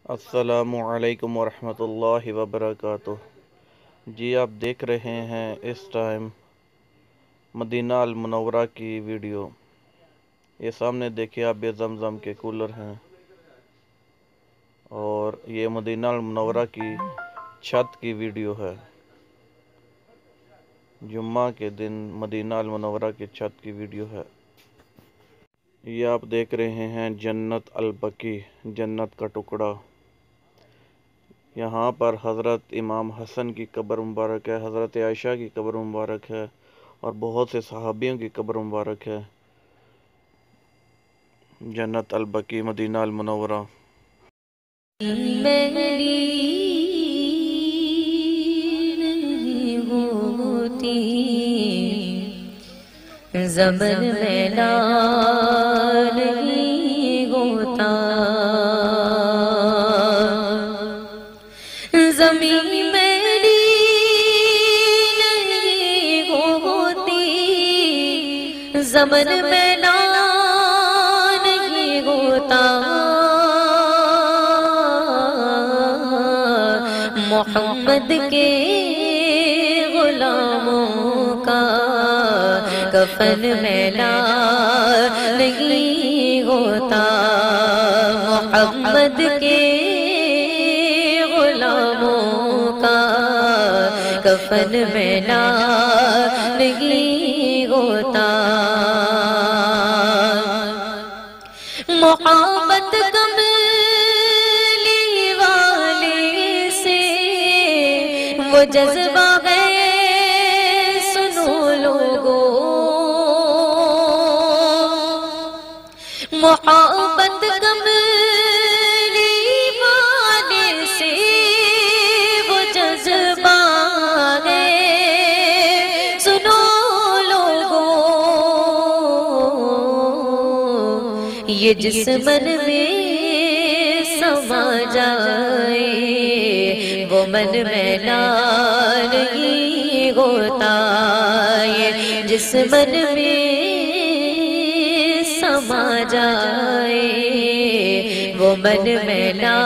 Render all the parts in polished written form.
السلام علیکم ورحمۃ اللہ وبرکاتہ۔ جی آپ دیکھ رہے ہیں اس ٹائم مدینہ المنورہ کی ویڈیو۔ یہ سامنے دیکھیے آپ، یہ زمزم کے کولر ہیں اور یہ مدینہ المنورہ کی چھت کی ویڈیو ہے۔ جمعہ کے دن مدینہ المنورہ کی چھت کی ویڈیو ہے۔ یہ آپ دیکھ رہے ہیں جنت البقیع، جنت کا ٹکڑا۔ یہاں پر حضرت امام حسن کی قبر مبارک ہے، حضرت عائشہ کی قبر مبارک ہے اور بہت سے صحابیوں کی قبر مبارک ہے۔ جنت البقیع، مدینہ المنورہ۔ میری نہیں ہوتی زبر میلا نہیں ہوتا، زمین میری نہیں ہوتی زبر میلا نہیں ہوتا، محمد کے غلاموں کا کفن میلا نہیں ہوتا، محمد کے غلاموں کا کفن میلا نہیں ہوتا، محبت وہ جذبہ ہے سنو لوگو، محبت کملی والے سے وہ جذبہ ہے سنو لوگو، یہ جس من میں سما جائے وہ من میلا نہیں ہوتا، یہ جس من میں سما جائے وہ من میلا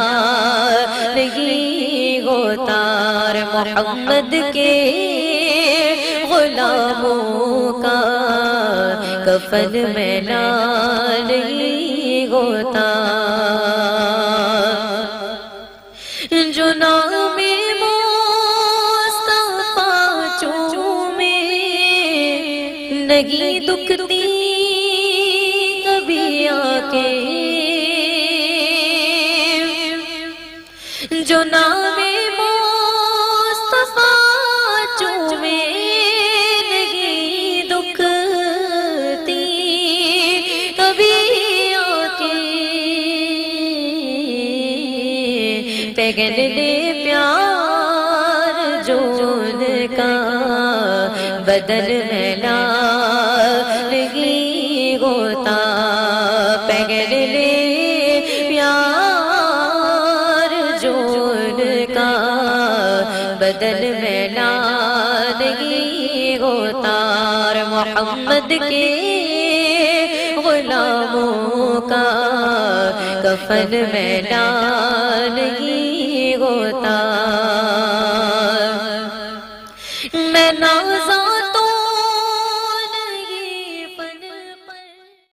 نہیں ہوتا، محمد کے غلاموں کا کفن میلا نہیں ہوتا، جو نام مصطفیٰ چومے نہیں دکھتی کبھی آنکھیں، جو نام مصطفیٰ چومے نہیں دکھتی کبھی آنکھیں، پیغل نے پیار جو ان کا بدل میلا نہیں ہوتا، پیغل نے پیار جو ان کا بدل میلا نہیں ہوتا، محمد کے غلاموں کا کفن میلا نہیں ہوتا، میں نازا